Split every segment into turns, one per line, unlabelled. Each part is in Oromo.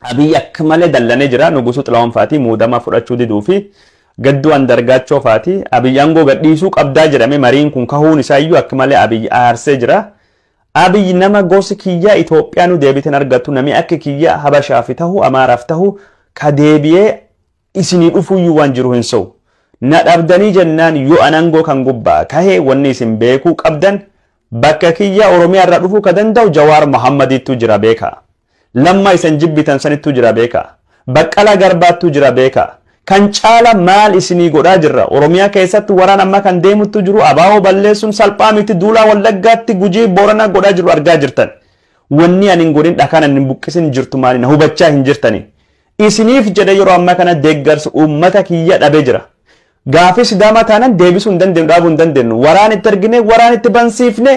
Abiy akkamalee dallanee jira nugusu xilaawwan faati muudama fudhachuu diduu fi gadduu andargaachoo faati Abiy aangoo gadhiisuu qabdaa jedhame mariin kun kahuun isaayyuu akkamalee Abiy aarsee jira. Abiy nama gosi kiyya Itoophiyaa nu deebitin argatu nami akka kiyya Habashaaf tahu Amaaraaf tahu ka deebi'ee isinii dhufuyyuu waan jiru hin sa'u. Na dhabdanii jennaan yoo anangoo kan gubbaa kahee wanni isin beekuu qabdan bakka kiyya Oromiyaa irraa dhufuu ka danda'u Jawaar Mohammadiitu jira beeka. Lamma isin jibbitan sanittu jira beeka. Baqqalaa Garbaattu jira beeka. Kan caala maal isinii godhaa jirra. Oromiyaa keessatti waraan amma kan deemuttu jiru abaaboo balleessuun salphaa miti duulaa Wallaggaatti Gujii Booranaa godhaa jiru argaa jirtan. Wanni ani hin godhin dhakaan ani hin buqqisin jirtu maali na hubachaa hin jirtani. Isiniif jedhe yeroo amma kana deeggarsa uummata kiyya dhabee jira. Gaafii Sidaamaa taanan deebisuu hin dandeenyu dhaabuu hin dandeenyu. Waraan itti argine waraan itti bansiifne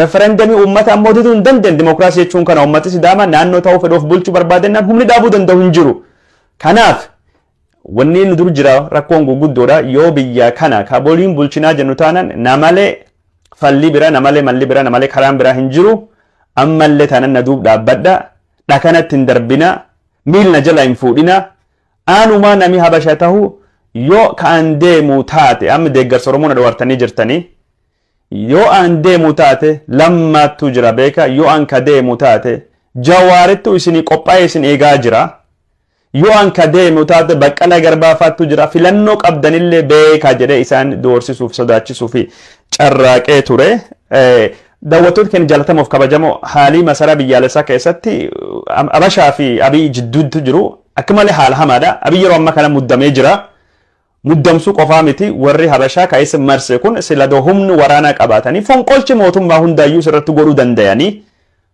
referendamii uummata ammoo diduu hin dandeenyu. Dimookiraasii jechuun kana uummati Sidaamaa naannoo ta'uu fedhuuf bulchuu barbaadannaan humni dhaabuu danda'u hin jiru. Kanaaf wanni nu dur jira rakkoon guguddoodha yoo biyya kana kaaboliin bulchinaa jennu taanan namalee falli bira namalee malli bira namalee karaan bira hin jiru ammallee taanan na duub dhaabbadha dhakanatti hin darbina miilna jala hin fuudhina aanumaa nami Habasha tahu yoo kaan deemu taate amma deeggarsa Oromoo na dawartanii jirtanii yoo aan deemu taate lammaattu jira beeka yoo aan ka deemu taate Jawaarittu isinii qophaa'ee isin eegaa jira. Yoo an ka deemu taate Baqqalaa Garbaafaattu jira filannoo qabdanillee beekaa jedhee isaan doorsisuuf sodaachisuu fi carraaqee ture. Daawwattoota keenya jaalatamuuf kabajamoo haalii masaraa biyyaalessaa keessatti Habashaa fi Abiy jidduutti jiru akka malee haala hamaadha. Abiy yeroo ammaa kana muddamee jira. Muddamsuu qofaa miti warri Habashaa kaa'isa marse kun sila humni waraanaa qabaatanii fonqolchi mootummaa hundaayyuu sirratti godhuu danda'anii.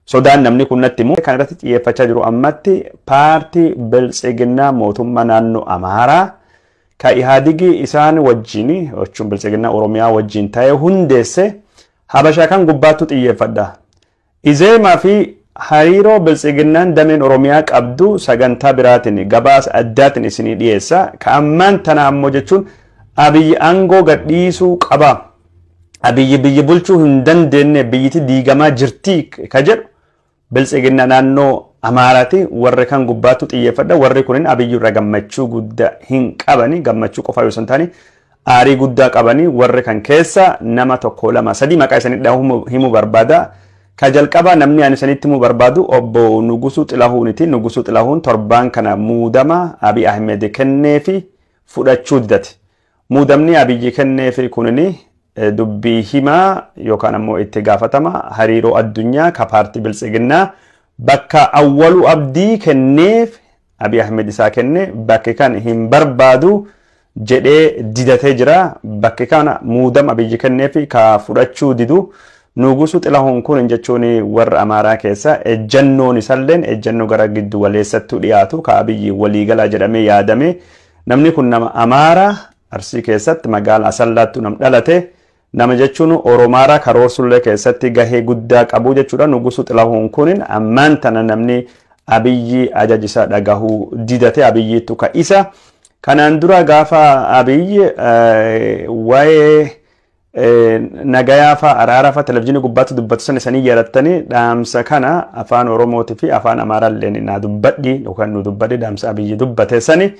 Sodaan namni kun natti immoo kan irratti xiyyeeffachaa jiru ammatti paartii Biltsiginnaa mootummaa naannoo Amaaraa ka Ihaadigi isaan wajjin jechuun Biltsiginnaa Oromiyaa wajjin ta'ee hundeesse Habashaa kan gubbaattu xiyyeeffadha. Izeemaa fi hariiroo Biltsiginnaan dameen Oromiyaa qabdu sagantaa biraatiin gabaasa addaatiin isinii dhiyeessa. Ka ammaan tana ammoo jechuun Abiy aangoo gadhiisuu qaba. Abiy biyya bulchuu hin dandeenye biyyiti diigamaa jirti ka jedhu Biltsiginnaa naannoo Amaaraati warri kan gubbaattu xiyyeeffadha. Warri kunin Abiy irra gammachuu guddaa hin qabani gammachuu qofa yoo ta'ani aarii guddaa qabani warri kan keessa nama tokko lama sadii maqaa isaanii himuu barbaada. Ka jalqaba namni ani sanitti himuu barbaadu obbo Nugusuu Xilahuuniti. Nugusuu Xilahuun torbaan kana muudama Abiy Ahmed kenneefi fudhachuu didate. Muudamni Abiy kenneefi kunini dubbii himaa yookaan ammoo itti gaafatama hariiroo addunyaa ka paartii Biltsiginnaa bakka awwaluu abdii kenneef Abiy Ahmed isaa kenne bakki kan hin barbaadu jedhee didatee jira. Bakki kana muudama Abiy kenneefi ka fudhachuu didu Nugusuu Xilahuun kun jechuun warra Amaaraa keessa ejjannoon isalleen ejjannoo gara giddu waleessattuu dhiyaatu ka Abiy waliigalaa jedhamee yaadame. Namni kun nama Amaaraa Arsii keessatti magaalaa Asallaattu nam dhalate. Nama jechuun Oromaara Karoorsullee keessatti gahee guddaa qabu jechuudha. Nugusuu Xilahuun kunin ammaan tana namni Abiy ajajisaa dhagahuu didate Abiyyiitu ka isa. Kanaan dura gaafa Abiy waa'ee nagayaafa araarafa televiziyoonii gubbaatti dubbatu san isanii yaadattanii dhaamsa kana afaan Oromootii fi afaan Amaaraallee na dubbadhi yookaan nu dubbadhi dhaamsa Abiy dubbate sani.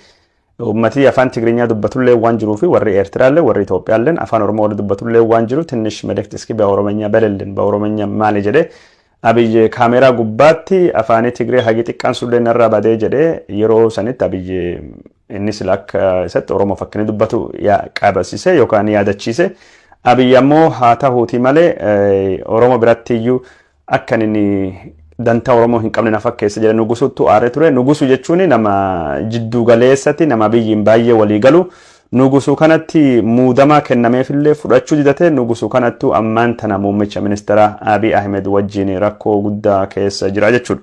Ummati afaan Tigirinya dubbatullee waan jiruufi warri Eertiraallee warri Itoophiyaallee afaan Oromoo dubbatullee waan jiru ትንሽ መልእክት እስኪ በኦሮሞኛ በለልን በኦሮሞኛ ማል ጀደ Abiy ካሜራ gubbaatti afaan Tigiree hagi xiqqaan sullee narraa badee jedhe yeroo sanitti Abiy inni silak isatti Oromoo fakkini dubbatu qabasise yookaan yaadachiise Abiy ammoo haa ta'uuti malee Oromoo biratti iyyuu akkan inni danta Oromoo hin qabne na fakkeessa jedhe Nugusuutu aare ture. Nugusu jechuun nama jiddu galeessati nama Abiyyiin baay'ee walii galu. Nugusuu kanatti muudama kennameefillee fudhachuu didate. Nugusuu kanattu ammaan tana muummicha ministeera Abiy Ahmed wajjin rakkoo guddaa keessa jira jechuudha.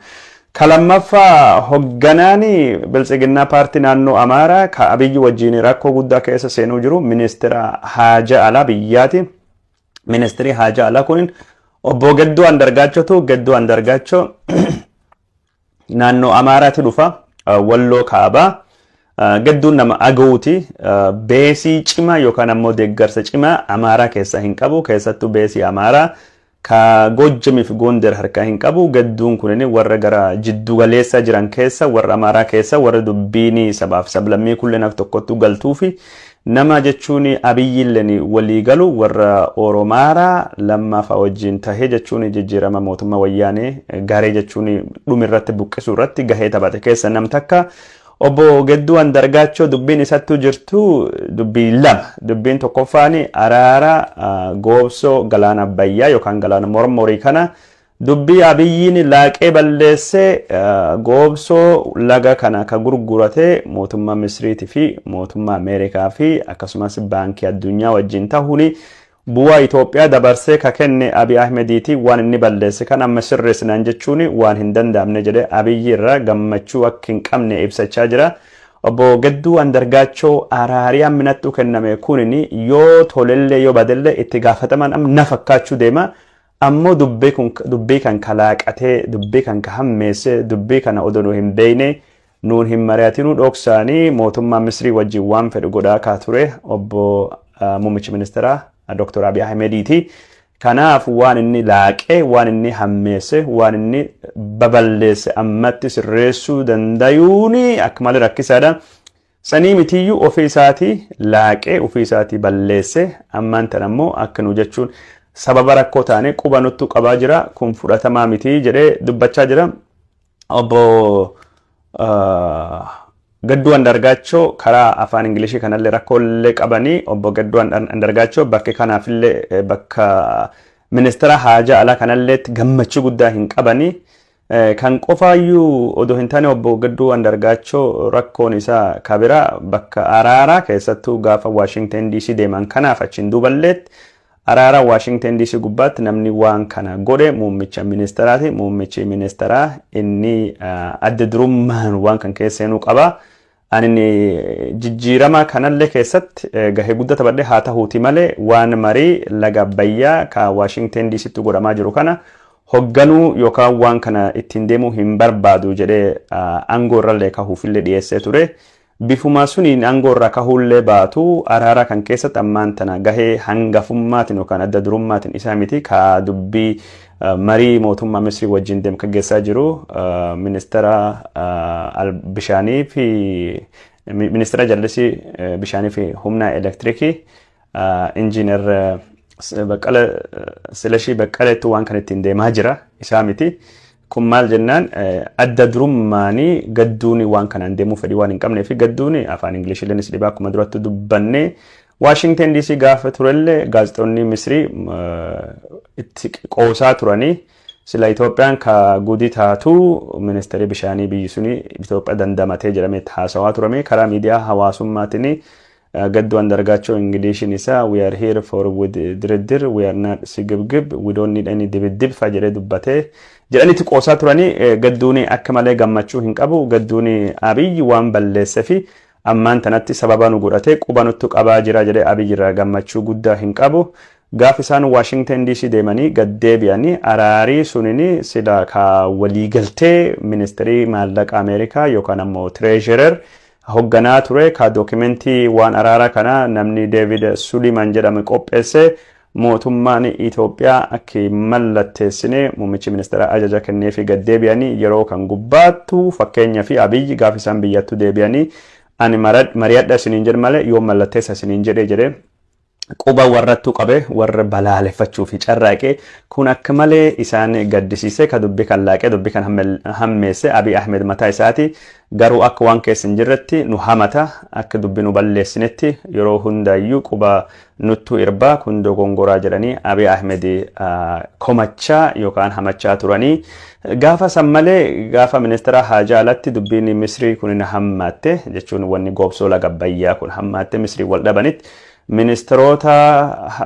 Kalammaffaa hogganaani Biltsiginnaa paartii naannoo Amaaraa ka Abiy wajjin rakkoo guddaa keessa seenuu jiru ministeera Haajaa Alaa biyyaati. Ministeerri Haajaa Alaa kunin obbo Gadduu Andargaachoo naannoo Amaaraatti dhufa Walloo Kaabaa. Gadduun nama agawuti beesii cimaa yookaan ammoo deeggarsa cimaa Amaaraa keessa hin qabu keessattuu beesii Amaaraa ka Gojjamii fi Gondar harkaa hin qabu. Gadduun kunini warra gara jiddu galeessa jiran keessa warra Amaaraa keessa warra dubbiin sabaaf sablammii kulleen akka tokkotti galtuu fi nama jechuun Abiyyilleen walii galu warra Oromaaraa lammaffaa wajjin tahee jechuun jijjiirama mootummaa wayyaanee garee jechuun dhumirratti buqqisuu irratti gahee taphate keessa nam takka. Obbo Gadduu Andargaachoo dubbiin isattuu jirtu dubbii lama. Dubbiin tokkoffaan araara goobsoo galaana Abbayyaa yookaan galaana Mormorii kana dubbii Abiyyiin laaqee balleessee goobsoo laga kana ka gurgurate mootummaa Misriitii fi mootummaa Ameerikaa fi akkasumas baankii addunyaa wajjin ta'uun bu'aa Itoophiyaa dabarsee ka kenne Abiy Ahmediiti waan inni balleesse kan amma sirreessinaan jechuun waan hin danda'amne jedhe Abiyyi irraa gammachuu akka hin qabne ibsachaa jira. Obbo Gadduu Andargaachoo araarii amminattuu kenname kunini yoo tolellee yoo badellee itti gaafataman na fakkaachuu deema. Ammoo dubbii kan kalaaqatee dubbii kan hammeesse dubbii kana odoo hin beeyne nuun hin mari'atinuu dhoksaanii mootummaa Misrii wajjin waan fedhu godhaa kaa ture obbo Muummichi Ministeeraa Dr. Abiy Ahmediiti. Kanaaf waan inni laaqee waan inni hammeesse waan inni baballeesse ammatti sirreessuu dandayuuni akka malee rakkisaadha. Sanii mitiyyuu ofii isaatii laaqee ofii isaatii balleesse ammaan tan ammoo akka nu jechuun sababa rakkoo taane quba nuttu qabaa jira kun fudhatamaa miti jedhee dubbachaa jira. Obbo Gadduu Andargaachoo karaa afaan Ingilishii kanallee rakkoolee qabanii obbo Gadduu Andargaachoo bakka kanaafillee bakka ministeera haajaa alaa kanalleetti gammachuu guddaa hin qabanii kan qofaayyuu odoo hin taane obbo Gadduu Andargaachoo rakkoon isaa kabira bakka araaraa keessattuu gaafa Washington DC deeman kanaaf achiin duuballeetti araara Washington DC gubbaatti namni waan kana godhe muummicha ministeeraati. Muummichi ministeeraa inni adda durummaan waan kan keesseenuu qaba. Ani jijjiirama kanallee keessatti gahee guddaa taphadhe haa ta'uuti malee waan marii laga Abbayyaa ka Washington DCtti godhamaa jiru kana hogganuu yookaan waan kana ittiin deemuu hin barbaadu jedhee aangoo irrallee kahuufillee dhiyeessee ture. Bifuma suniin aangoo irraa kahuullee baatu araara kan keessatti ammaan tana gahee hangafummaatiin yookaan adda durummaatiin isaa miti ka dubbii marii mootummaa Misrii wajjin deemu gaggeessaa jiru ministeera bishaanii fi ministeera jallisii bishaanii fi humna elektirikii injiinar Silashii Baqqaleetu waan kan ittiin deemaa jira isaa miti. Kun maal jennaan adda durummaanii Gadduun waan kanaan deemuu fedhii waan hin qabnee fi Gadduun afaan Ingilishillee is dhibaa akkuma duratti dubbannee Washington DC gaafa turellee gaazexoonni Misrii itti qoosaa turanii sila Itoophiyaan ka gudii taatu ministeerri bishaanii biyyi suni Itoophiyaa dandamatee jedhamee haasawaa turame karaa miidiyaa hawaasummaatiin Gadduu Andargaachoo Ingiliishin isaa we are here for with diridir we are not sigibgib we don't need any dibidib fa jedhee dubbatee jedhanitti qoosaa turanii Gadduun akka malee gammachuu hin qabu. Gadduun Abiyyi waan balleesse fi ammaan tanatti sababa nu godhatee quba nuttu qabaa jira jedhee Abiyyi irraa gammachuu guddaa hin qabu. Gaaf isaan Washington DC deemanii gaddeebi'anii araarii sunini sila ka waliigaltee ministeerii maallaqa Ameerikaa yookaan ammoo treasurer hogganaa ture ka dookimentii waan araara kana namni David Suliman jedhame qopheesse mootummaan Itoophiyaa akka mallatteessine muummichi ministeera ajaja kenneefi gaddeebi'anii yeroo kan gubbaattu fakkeenyaa fi Abiyyi gaaf isaan biyyattu deebi'anii ani mari'adha isiniin jedhe malee yoo mallatteessa isiniin jedhe quba warrattu qabe warra balaaleffachuu fi carraaqee kun akka malee isaan gaddisiise ka dubbii kan laaqee dubbii kan hammeesse Abiy Ahmed mataa isaati. Garuu akka waan keessa hin jirretti nu hamata akka dubbii nu balleessinetti yeroo hundaayyuu quba nuttu irbaa kun dogongoraa jedhanii Abiy Ahmed komachaa yookaan hamachaa turanii. Gaafa san malee gaafa ministeera haajaa alatti dubbiin Misrii kun hammaatte jechuun wanni goobsoo laga Abbayyaa kun hammaatte Misrii wal dhabanitti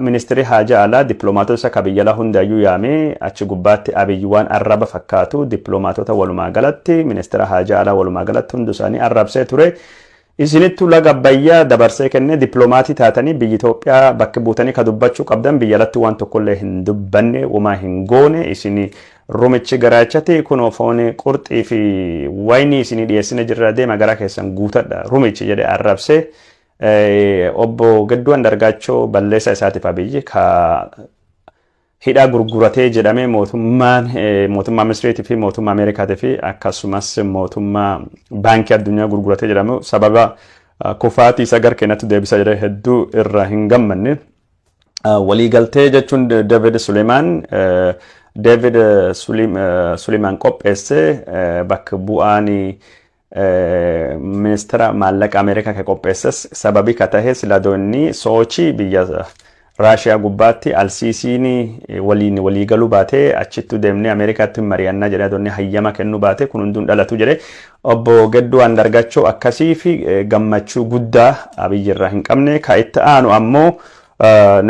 ministeerri haajaa alaa dippiloomaatota ka biyya hundaayyuu yaamee achi gubbaatti Abiyyi waan arraba fakkaatu dippiloomaatota walumaa galatti ministeera haajaa alaa walumaa galatti hundi isaanii arrabsee ture. Isinittu laga Abbayyaa dabarsee kennee dippiloomatii taatanii biyya Itoophiyaa bakka buutanii ka dubbachuu qabdan biyya alatti waan tokkollee hin dubbanne uumaa hin goone isini rumichi garaachate kun foon qurxii fi wayinii isini dhiyeessine jirra deema gara keessan guutadha rumichi jedhee arrabsee. Obbo Gadduu Andargaachoo balleessa isaatiif Abiyyi ka hidha gurguratee jedhamee mootummaa Misriitii fi mootummaa Ameerikaatii fi akkasumas mootummaa baankii addunyaa gurguratee jedhamu sababa kufaatii isa gar keenyatti deebisa jedhee hedduu irra hin gammanne. Waliigaltee jechuun David Suliman qopheesse bakka bu'aanii ministeera maallaqa Ameerikaa ke qopheesses sababii katahe siladoonni Sochii biyya Raashiyaa gubbaatti Al-Siisiin waliigaluu baatee achittu deemnee Ameerikaatti mari'annaa jedhee adoonni hayyama kennuu baate kun hunduun dhalatu jedhee obbo Gadduu Andargaachoo akkasii fi gammachuu guddaa Abiyyi irraa hin qabne ka itti aanu ammoo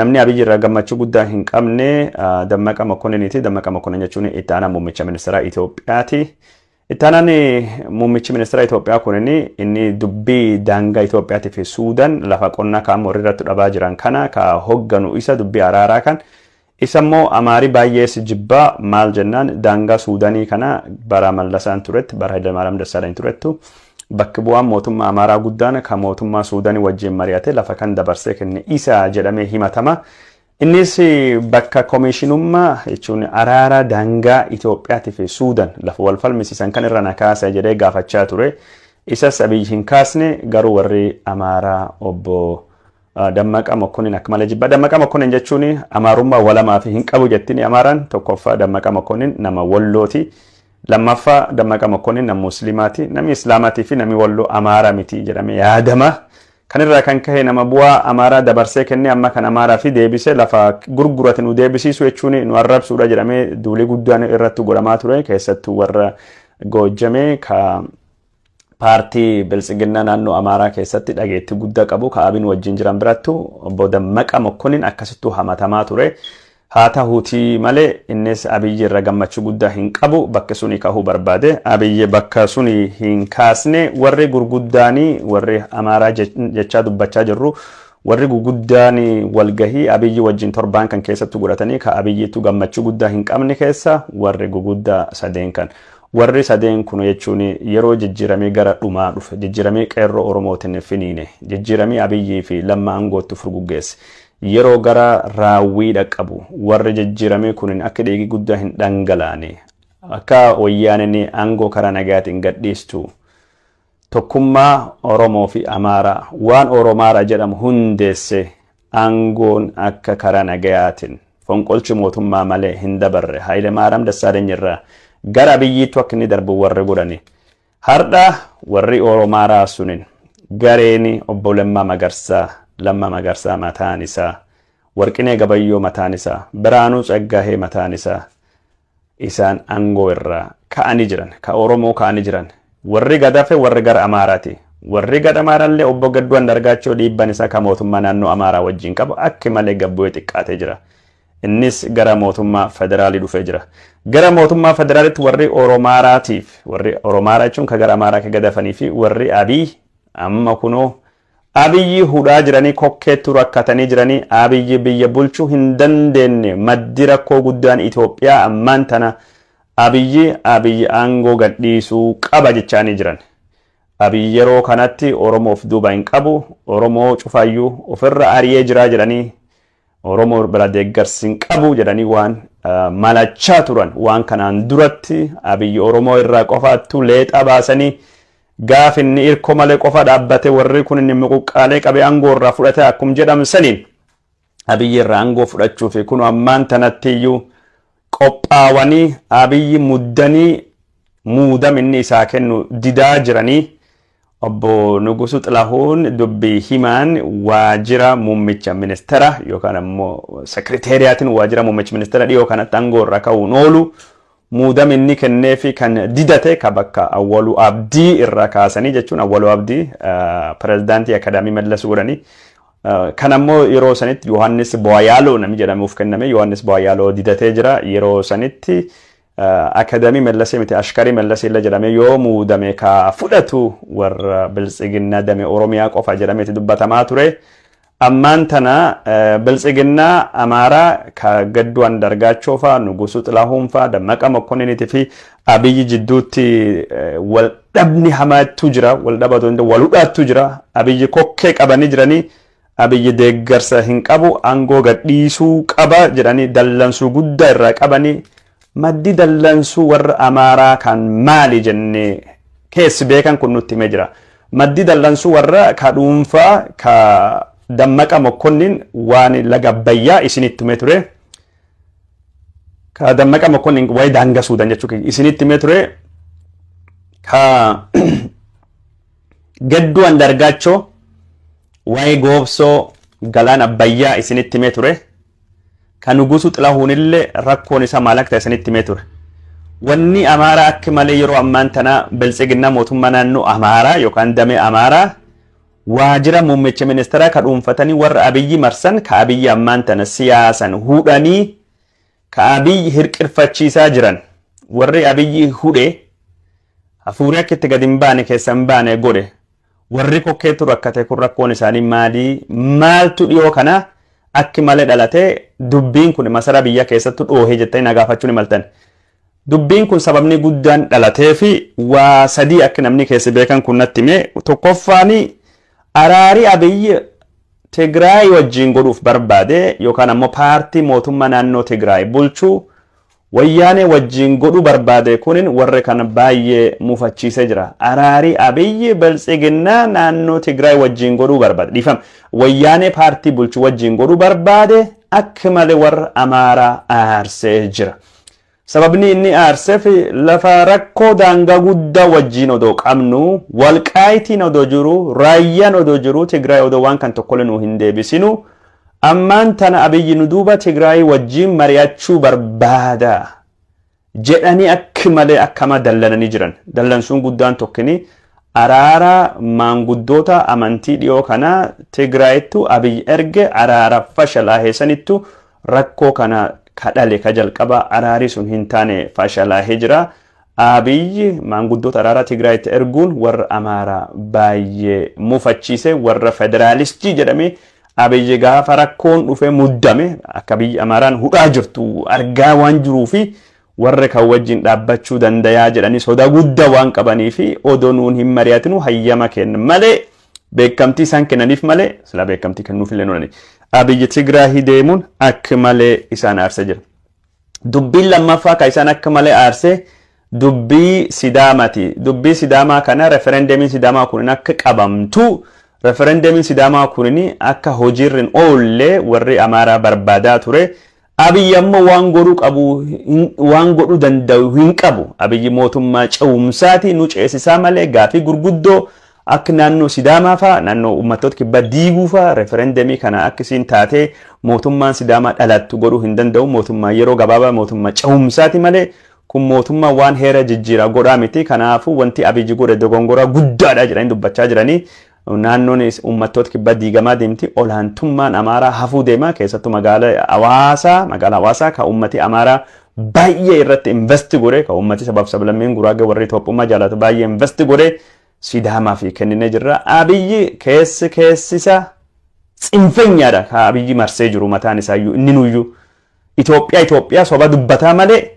namni Abiyyi irraa gammachuu guddaa hin qabne Dammaqa Mokonniiniiti. Dammaqa Mokonnin jechuun itti aanaa muummicha ministeera Itoophiyaati. Itti aanaan muummichi ministeera Itoophiyaa kunini inni dubbii daangaa Itoophiyaatiif fi Suudaan lafa qonnaa kaan warri irratti dhabaa jiran kana ka hogganu isa dubbii araaraa kan isa immoo amaarii baay'ee jibbaa maal jennaan daangaa Suudaanii kana bara Mallasaan turetti bara Hayilamaariyaam Dassaalany turettu bakki bu'aan mootummaa amaaraa guddaan ka mootummaa Suudaanii wajjin mari'ate lafa kan dabarsee kenne isa jedhamee himatama. Innis bakka komishinummaa jechuun araara daangaa Itoophiyaatiif fi Suudaan lafa wal falmisiisan kan irra nakaasa jedhee gaafachaa ture. Isas Abiyyi hin kaasne garuu warri amaaraa obbo Dammaqa Mokonnin akka malee jibba. Dammaqa Mokonnin jechuun amaarummaa walamaa fi hin qabu jettiin amaaraan tokkoffaa Dammaqa Mokonnin nama Wallooti. Lammaffaa Dammaqa Mokonnin nama Muslimaati. Namni Islaamaatii fi namni Walloo amaaraa miti jedhamee yaadama. Kan irraa kan kahe nama bu'aa amaaraa dabarsee kenne amma kan amaaraa fi deebisee lafa gurgurate nu deebisiisu jechuun nu arrabsuudha jedhamee duulii guddaan irratti godhamaa ture. Keessattuu warra Goojjamee ka paartii Biltsiginnaa naannoo amaaraa keessatti dhageetti guddaa qabu ka Abiin wajjin jiran birattu obbo Dammaqa Mokonnin akkasittuu hamatamaa ture. Haa ta'uutii malee innis Abiyyi irra gammachuu guddaa hin qabu bakka suni kahuu barbaade. Abiyyi bakka suni hin kaasne warri gurguddaanii warri amaaraa jechaa dubbachaa jirru warri gurguddaanii walgahii Abiyyi wajjin torbaan kan keessattuu godhatanii ka Abiyyiitu gammachuu guddaa hin qabne keessa warri gurguddaa sadeen kan. Warri sadeen kun jechuun yeroo jijjiiramee gara dhumaa dhufe jijjiiramee qeerroo Oromootiin finiine jijjiiramee Abiyyii fi Lammaa Aangootti furguggeesse. Yeroo gara raawwii dhaqqabu warri jijjiiramee kunin akka dheegii guddaa hin dhangalaane akka wayyaananii aangoo karaa nagaatiin gadhiistu tokkummaa Oromoo fi Amaaraa waan Oromaaraa jedhamu hundeesse aangoon akka karaa nagayaatiin fonqolchi mootummaa malee hin dabarre Hayilamaariyaam Dassaalany irraa gara Abiyyiitu akka inni darbu warri godhani. Har'a warri Oromaaraa sunin gareeni obbo Lammaa Magarsaa mataan isaa, Warqinee Gabayyoo mataan isaa, Biraanuu Tsaggahee mataan isaa isaan aangoo irraa ka'anii jiran, ka Oromoo ka'anii jiran. Warri gadafe warri gara Amaaraati. Warri gara Amaaraallee obbo Gadduu Andargaachoo dhiibban isaa ka mootummaa naannoo Amaaraa wajjin qabu akka malee gabbu'ee xiqqaatee jira. Innis gara mootummaa federaalii dhufee jira. Gara mootummaa federaalitti warri Oromaaraatiif, warri Oromaaraa jechuun ka gara Amaaraa ka gadafanii fi warri Abiyyi amma kunoo Abiyyi hudhaa jiranii kokkeettu rakkatanii jiranii Abiyyi biyya bulchuu hin dandeenye maddi rakkoo guddaan Itoophiyaa ammaan tana Abiyyi aangoo gadhiisuu qaba jechaanii jiran. Abiyyi yeroo kanatti Oromoof duuba hin qabu. Oromoo cufaayyuu ofirra ari'ee jiraa jedhanii Oromoo bira deeggarsi hin qabu jedhanii waan malachaa turan. Waan kanaan duratti Abiyyi Oromoo irraa qofaattu leexaa baasanii gaaf inni irko malee qofa dhaabbate warri kun inni muquqqaalee qabee aangoo irraa fudhate akkum jedhamu saniin Abiyyi irraa aangoo fudhachuu fi kun ammaan tanatti iyyuu qophaawanii Abiyyi muddanii muudaminni isaa kennu didaa jiranii. Obbo Nugusuu Xilahuun dubbii himaan waajjira muummicha ministeera yookaan ammoo sekreteeriyaatiin waajjira muummicha ministeera dhiyoo kanatti aangoo irraa ka'uun oolu muudaminni kennee fi kan didate ka bakka Awwaluu Abdii irraa kaasanii jechuun Awwaluu Abdii pirezidaantii Akaadaamii Mallas godhanii kan ammoo yeroo sanitti Yohaannis Booyaaloo namni jedhamuuf kenname. Yohaannis Booyaaloo didatee jira yeroo sanitti Akaadaamii Mallasee miti Ashkarii Mallasee illa jedhame yoo muudame ka fudhatu warra Biltsiginnaa dame Oromiyaa qofa jedhameeti dubbatamaa ture. Ammaan tana Biltsiginnaa Amaaraa ka Gadduu Andargaachoo faa Nugusuu Xilahuun faa Dammaqa Mokonniiniitii fi Abiyyi jidduutti wal dhabni hamaattu jira. Wal dhabatu wal hudhaattu jira. Abiyyi kokkee qabanii jiranii abiyyi deeggarsa hin qabu aangoo gadhiisuu qaba jedhanii dallansuu guddaa irraa qabanii maddi dallansuu warra amaaraa kan maali jennee keessi beekan kun nutti himee jira. Maddi dallansuu warra ka dhuunfaa ka Dammaqa Mokonnin waan laga Abbayyaa isinitti himee ture. Ka Dammaqa Mokonnin waa'ee daangaa Suudaan jechuudha isinitti himee ture. Ka Gadduu Andargaachoo waa'ee Goobsoo Galaan Abbayyaa isinitti himee ture. Kan Nugusuu Xilahuunillee rakkoon isaa maal akka ta'e isinitti himee ture. Wanni Amaaraa akka malee yeroo ammaan tana biltsiginaa mootummaa naannoo Amaaraa yookaan damee Amaaraa waajjira muummicha ministeeraa ka dhuunfatanii warra Abiyyi marsan ka Abiyyi ammaan tana siyaasan hudhanii ka Abiyyi hirqirfachiisaa jiran warri Abiyyi hudhee hafuurii akka itti gadi hin baane keessa hin baane godhe warri kokkeetu rakkate kun rakkoon isaanii maaltu dhiyoo kana akka malee dhalatee dubbiin kun masaraa biyya keessattu dhoohee jettanii na gaafachuun imaltan. Dubbiin kun sababni guddaan dhalatee fi waa sadii akka namni keessi beekan kun natti himee tokkoffaanii araarii Abiyyi Tigraay wajjin godhuuf barbaade yookaan ammoo paartii mootummaa naannoo Tigraay bulchuu wayyaanee wajjin godhuu barbaade kunin warra kana baay'ee mufachiisee jira. Araarii Abiyyi biltsiginaa naannoo Tigraay wajjin godhuu barbaade. Dhiifama wayyaanee paartii bulchuu wajjin godhuu barbaade akka malee warra Amaaraa aarsee jira. Sababni inni aarseef lafa rakkoo daangaa guddaa wajjin odoo qabnu Walqaayitiin odoo jiru Raayyaan odoo jiru Tigraay odoo waan kan tokkollee nu hin deebisinu ammaan tana Abiyyi nu duuba Tigraay wajjin mari'achuu barbaada jedhanii akka malee akkama dallananii jiran. Dallansuun guddaan tokkini araara maanguddoota amantii dhiyoo kana Tigraayittu Abiyyi erge araara fashalaaheessanittu rakkoo kana kadhale ka jalqaba araari sun hin taane fashalahee jira. Abiyyi maanguddoota araara Tigraayitti erguun warra Amaaraa baay'ee mufachiise warra federaalistii jedhame Abiyyi gaafa rakkoon dhufe muddame akka biyyi Amaaraan hudhaa jirtu argaa waan jiruu fi warra kan wajjin dhaabbachuu dandayaa jedhanii sodaa guddaa waan qabanii fi odoo nuun hin mari'atinu hayyama kenna malee beekamtii isaan kennaniif malee sila beekamtii kennuuf illee nolani. Abiyyi Tigraay deemuun akka malee isaan aarse jira. Dubbiin lammaffaa ka isaan akka malee aarse dubbii Sidaamaati. Dubbii Sidaamaa kana referendamiin Sidaamaa kun akka qabamtu referendamiin Sidaamaa kun akka hojiirra hin oolle warri Amaaraa barbaadaa ture. Abiyyi ammoo waan godhuu qabu waan godhuu danda'u hin qabu. Abiyyi mootummaa ce'umsaati nu ceesisaa malee gaafii gurguddoo akka naannoo Sidaamaa faa naannoo uummattoota kibbaa diiguu faa referendamii kana akkasiin taatee mootummaan Sidaamaa dhalattu godhuu hin danda'u. Mootummaa yeroo gabaabaa mootummaa ce'umsaati malee kun mootummaa waan heera jijjiiraa godhaa miti. Kanaafuu wanti Abiyyi godhe dogongoraa guddaadha jedhanii dubbachaa jiranii. Naannoon uummattoota kibbaa diigamaa deemti. Olaantummaan Amaaraa hafuu deema. Keessattuu magaalaa Hawaasaa ka uummati Amaaraa baay'ee irratti investi godhe ka uummati sabaaf sablammeen Guraagee warri Itoophiyaa jaalatu baay'ee investi godhe. Sidaamaa fi kennine jirra. Abiyyi keessisa tsinfenyaadha ka Abiyyi marsee jiru mataan isaayyuu inni nuyyuu Itoophiyaa soba dubbataa malee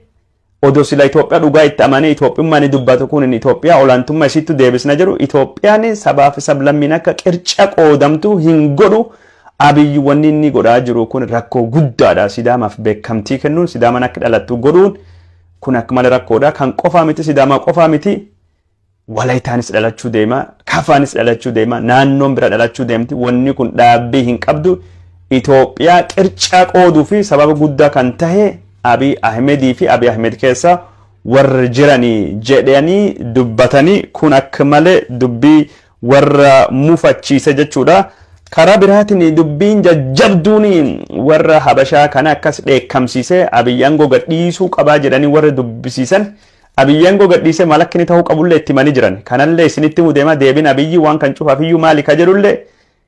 odoo sila Itoophiyaa dhugaa itti amanee Itoophiyummaan dubbatu kun Itoophiyaa olaantummaa isiitu deebisna jiru. Itoophiyaan sabaaf sablammiin akka qirca qoodamtu hin godhu. Abiyyi wanni inni godhaa jiru kun rakkoo guddaadha. Sidaamaaf beekamtii kennuun Sidaamaan akka dhalattu godhuun kun akka malee rakkoodha. Kan qofaa miti Sidaamaa qofaa miti. Walaayitaanis dhalachuu deema, Kafaanis dhalachuu deema, naannoon bira dhalachuu deemti. Wanni kun dhaabbii hin qabdu. Itoophiyaa qirca qooduu fi sababa guddaa kan tahe Abiy Ahmedii fi Abiy Ahmed keessa warra jiranii jedhanii dubbatanii kun akka malee dubbii warra mufachiise jechuudha. Karaa biraatiin dubbiin jajjabduun warra Habashaa kana akkas dheekkamsiise Abiy aangoo gadhiisuu qabaa jedhanii warra dubbisiisan. Abiyyi aangoo gadhiisee maal akka inni ta'uu qabullee itti himanii jiran. Kanallee isinitti mudeema deebiin Abiyyi waan kan cufaafiyyuu maali ka jedhullee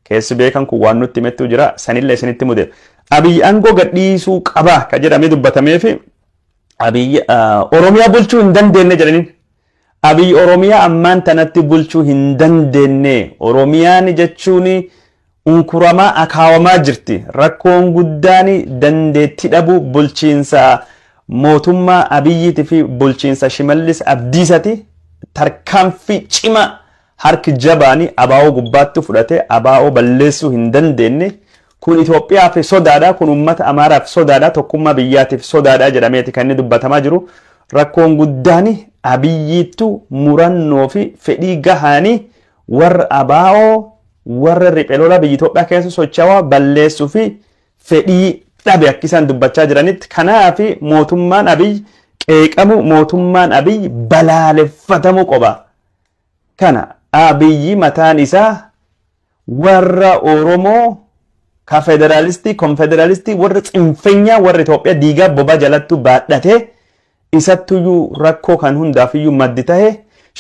keessi beekan kun waan nutti himettuu jira. Sanillee isinitti mudeema. Abiyyi aangoo gadhiisuu qabaa ka jedhamee dubbatameef Abiyyi Oromiyaa bulchuu hin dandeenye jedhaniin. Abiyyi Oromiyaa ammaan tanatti bulchuu hin dandeenye. Oromiyaan jechuun unkuramaa akaawamaa jirti. Rakkoon guddaan dandeettii dhabu bulchiinsa mootummaa Abiyyiitii fi bulchiinsa Shimallis Abdiisaati tarkaanfii cima harki jabaani abaa'oo gubbaatti fudhate abaa'oo balleessuu hin dandeenye kun Itoophiyaaf sodaadha kun uummata Amaaraaf sodaadha tokkummaa biyyaatiif sodaadha jedhameeti kan inni dubbatamaa jiru rakkoon guddaan Abiyyiitu murannoo fi fedhii gahaanii warra abaa'oo warra riphee lola biyya Itoophiyaa keessa socho'aa balleessuu fi fedhii dhabe akka isaan dubbachaa jiranitti kanaaf mootummaan Abiy qeeqamu mootummaan Abiy balaaleffatamuu qaba kana Abiyyi mataan isaa warra Oromoo ka federalistii konfederalistii warra tsinfenya warra Itoophiyaa diigaa boba jalattu baadhate isattuyyuu rakkoo kan hundaafiyyuu maddi tahe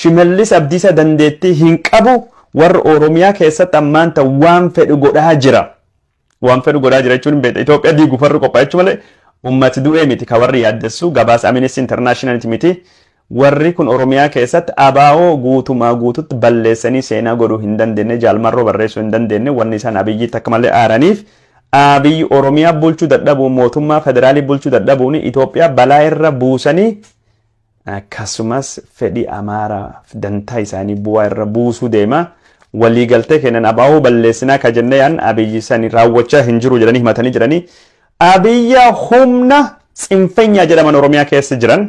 Shimallis Abdiisa dandeettii hin qabu warra Oromiyaa keessatti ammaanta waan fedhu godhaa jira waan fedhu godhaa jira jechuun beekta Itoophiyaa diiguu farri qophaa'achuu malee ummati du'ee miti ka warri yaaddessu gabaasa Amnesty International miti warri kun Oromiyaa keessatti abaa'oo guutumaa guututti balleessanii seenaa godhuu hin dandeenye jaalmarroo barreessuu hin dandeenye wanni isaan Abiyyiitti akka malee aaraniif Abiyyi Oromiyaa bulchuu dadhabuu mootummaa federaalii bulchuu dadhabuun Itoophiyaa balaa irra buusanii akkasumas fedhii Amaaraaf dantaa isaanii bu'aa irra buusuu deema waliigaltee kennan abaa'oo balleessinaa ka jennee yaan Abiyyi sanii raawwachaa hin jiru jedhanii himatanii jiranii Abiyya humna tsinfenya jedhaman Oromiyaa keessa jiran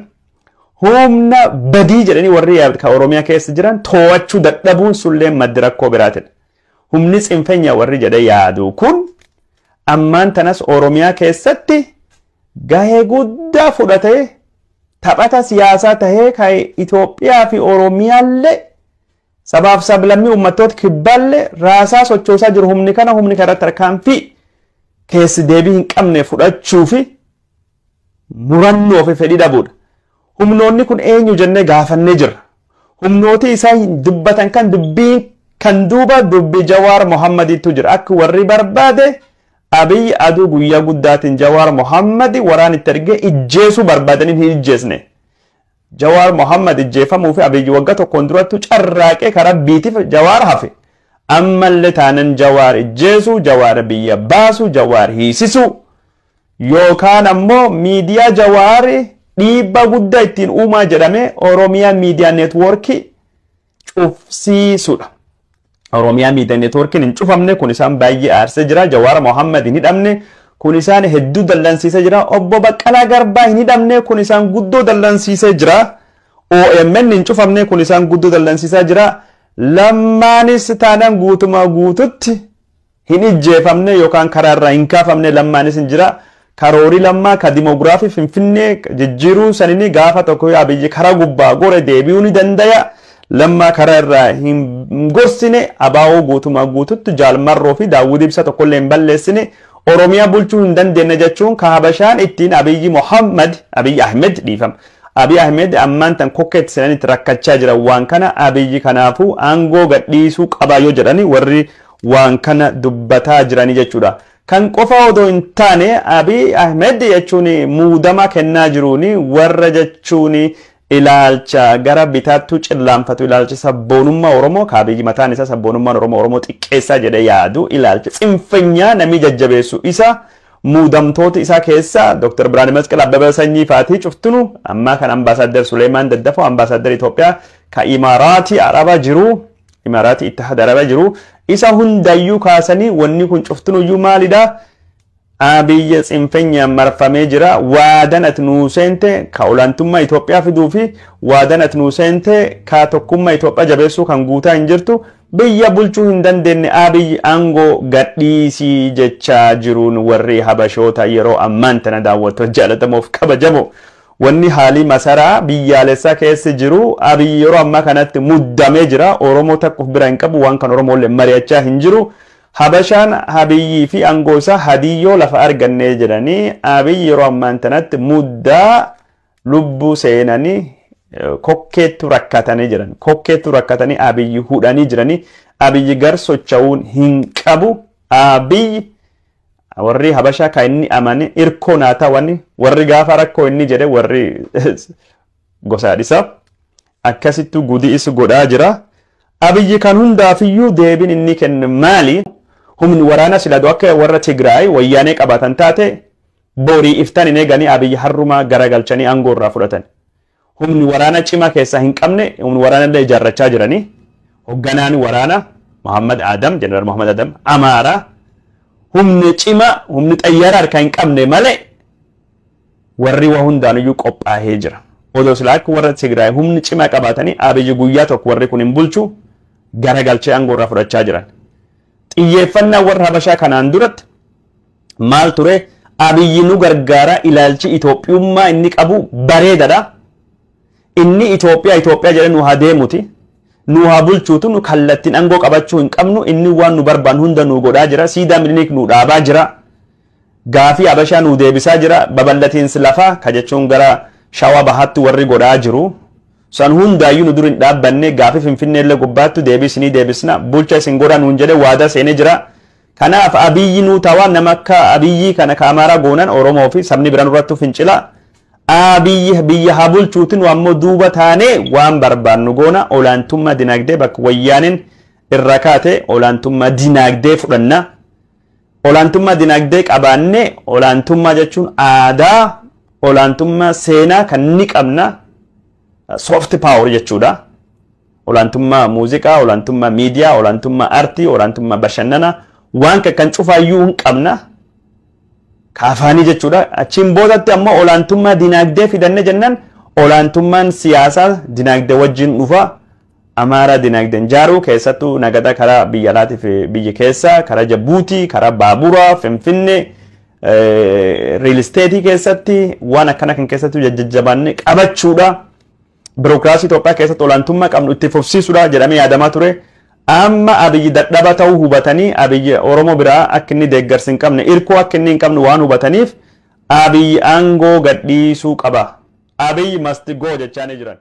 humna badii jedhanii warri ka Oromiyaa keessa jiran to'achuu dadhabuun sullee maddi rakkoo biraatidha. Humni tsinfenya warri jedhe yaadu kun ammaan tanas Oromiyaa keessatti gahee guddaa fudhatee taphata siyaasaa tahee ka Itoophiyaa fi Oromiyaallee sabaaf sablammii uummattoota kibbaallee raasaa sochoosaa jiru humni kana tarkaanfii keessi deebii hin qabne fudhachuu fi murannoo fi fedhii dhabuudha. Humnoonni kun eenyu jennee gaafannee jirra. Humnooti isaa dubbatan kan dubbii kan duuba dubbii Jawaar Mohammadiitu jira. Akka warri barbaade Abiyyi aduu guyyaa guddaatiin Jawaar Mohammadi waraan itti ergee ijjeesuu barbaadanii hin ijjeesne. Jawaar Mohammad ijjeefamuu fi Abiyyi waggaa tokkoon durattu carraaqee karaa biitiif Jawaar hafe. Ammallee taanan Jawaar ijjeesuu, Jawaar biyya baasuu, Jawaar hiisisuu yookaan ammoo miidiyaa Jawaari dhiibbaa guddaa ittiin uumaa jedhame Oromiyaa Miidiyaa Neetwoorkii cufsiisuudha. Oromiyaa Miidiyaa Neetwoorkiin hin cufamne kun isaan baay'ee aarsee jira. Jawaar Mohammad hin hidhamne kun isaan hedduu dallansiisee jira. Obbo Baqqalaa Garbaa hin hidhamne kun isaan guddoo dallansiisee jira. OMN hin cufamne kun isaan guddoo dallansiisaa jira. Lammaanis taanaan guutumaa guututti hin ijjeefamne yookaan karaarraa hin kaafamne lammaanis hin jira. Karoori lammaa ka dimoogiraafii Finfinnee jijjiiruu sanini gaafa tokko Abiyyi karaa gubbaa gore deebi'uu ni dandaya. Lammaa karaa irraa hin gorsine abaa'oo guutumaa guututti jaalmarroo fi Daawud Ibsa tokkollee hin balleessine Oromiyaa bulchuu hin dandeenye jechuun ka Habashaan ittiin Abiyyi Ahmed dhiifama. Abiy Ahmed ammaan tan kokkeetti seenanitti rakkachaa jira waan kana Abiyyi kanaafuu aangoo gadhiisuu qaba yoo jedhani warri waan kana dubbataa jiranii jechuudha. Kan qofa odoo hin taane Abiy Ahmed jechuun muudama kennaa jiruuni warra jechuun ilaalcha gara bitaattuu cillaanfatu ilaalcha sabboonummaa Oromoo ka Abiyyi mataan isaa sabboonummaan Oromoo xiqqeessaa jedhe yaadu ilaalcha tsinfenyaa namni jajjabeessu isa muudamtoota isaa keessa Dr. Birhaanuu Masqal Abbabaa Sanyii faatii cuftunu amma kan ambaasaadder Suleemaan Daddafoo ambaasaadder Itoophiyaa ka Imaaraatii Arabaa jiru Imaaraatii Ittihad Arabaa jiru isa hundayyuu kaasanii wanni kun cuftunuyyuu maalidha Abiyyi tsinfenya marfamee jira waadan ati nuu seente ka olaantummaa Itoophiyaa fiduu fi waadan ati nuu seente ka tokkummaa Itoophiyaa jabeessuu kan guutaa hin jirtu biyya bulchuu hin dandeenye Abiyyi aangoo gadhiisii jechaa jiruun warri Habashoota yeroo ammaan tana daawwattoota jaalatamuuf kabajamoo wanni haalii masaraa biyyaalessaa keessa jiru Abiyyi yeroo ammaa kanatti muddamee jira Oromoo takkuuf bira hin qabu waan kan Oromoolle mari'achaa hin jiru Habashaan Abiyyi fi aangoo isaa hadiyyoo lafa argannee jedhanii Abiyyi yeroo ammaan tanatti muddaa lubbuu seenanii kokkeettu rakkatanii jiran kokkeettu rakkatanii Abiyyi hudhanii jiranii Abiyyi gar socho'uun hin qabu Abiyyi warri Habashaa ka inni amane irkoo naata warri gaafa rakkoo inni jedhe warri gosaadhisa akkasittu gudi'is godhaa jira Abiyyi kan hundaafiyyuu deebin inni kenne maali humni waraana siladu akka warra Tigraay wayyaanee qabatan taate borii iftan hin eeganii Abiyyi harrumaa garagalchanii aangoo irraa fudhatan humni waraana cimaa keessa hin qabne humni waraana illee ijaarrachaa jiranii Hoogganaan waraana Muhammad Adam, Jeneraal Muhammad Adam Amaaraa humni cima humni xayyaara harkaa hin qabne malee warri waa hundaanuyyuu qophaa'ee jira. Odoo silaa akka warra Tigraay humni cima qabaatanii Abiyyi guyyaa tokko warri kun hin bulchu garagalchee aangoo irraa fudhachaa jiran. Xiyyeeffannaa warra Habashaa kanaan duratti maal ture? Abiyyi nu gargaara ilaalchi Itoophiyummaa inni qabu bareedadha. Inni Itoophiyaa jedhee nu haa deemuti. Nu haa bulchuutu nu kallattiin aangoo qabachuu hin qabnu. Inni waan nu barbaannu hunda nu godhaa jira. Siidaa Minilik nu dhaabaa jira. Gaafii Habashaa nu deebisaa jira. Babal'atiinsi lafaa ka jechuun gara Shawaa Bahaatti warri godhaa jiru. San hundaayyuu nu dur hin dhaabbanne gaafii Finfinnee illee gubbaatti deebisnii deebisna. Bulcha isin godhaa nuun jedhe waadaa seenee jira. Kanaaf Abiyyi nu tawaan nama akka Abiyyi kana ka Amaaraa goonan Oromoo fi sabni biraan irratti fincila. Abiyyi biyya haa bulchuutin ammoo duuba taanee waan barbaannu goona. Olaantummaa dinagdee bakka wayyaaniin irra kaate olaantummaa dinagdee fudhanna. Olaantummaa dinagdee qabaannee olaantummaa jechuun aadaa olaantummaa seenaa kan ni qabna. Soft power jechuudha. Olaantummaa muuziqaa, olaantummaa miidiyaa, olaantummaa aartii, olaantummaa bashannanaa waan kan cufaayyuu hin qabna. Kaafaanii jechuudha. Achiin boodatti ammoo olaantummaa dinagdee fidanne jennaan olaantummaan siyaasaa dinagdee wajjin dhufa. Amaaraa dinagdeen jaaruu keessattuu nagada karaa biyya alaatii fi biyya keessaa, karaa Jabuutii, karaa baaburaa, Finfinnee, real estate keessatti waan akkana kan keessattuu jajjabaannee qabachuudha. Birookiraasii Itoophiyaa keessatti olaantummaa qabnu itti fufsiisuudha jedhamee yaadamaa ture. Amma Abiyyi dadhaba ta'uu hubatanii Abiyyi Oromoo biraa akka inni deeggarsi hin qabne irkoo akka inni hin qabne waan hubataniif Abiyyi aangoo gadhiisuu qaba. Abiyyi must go jechaa jiran.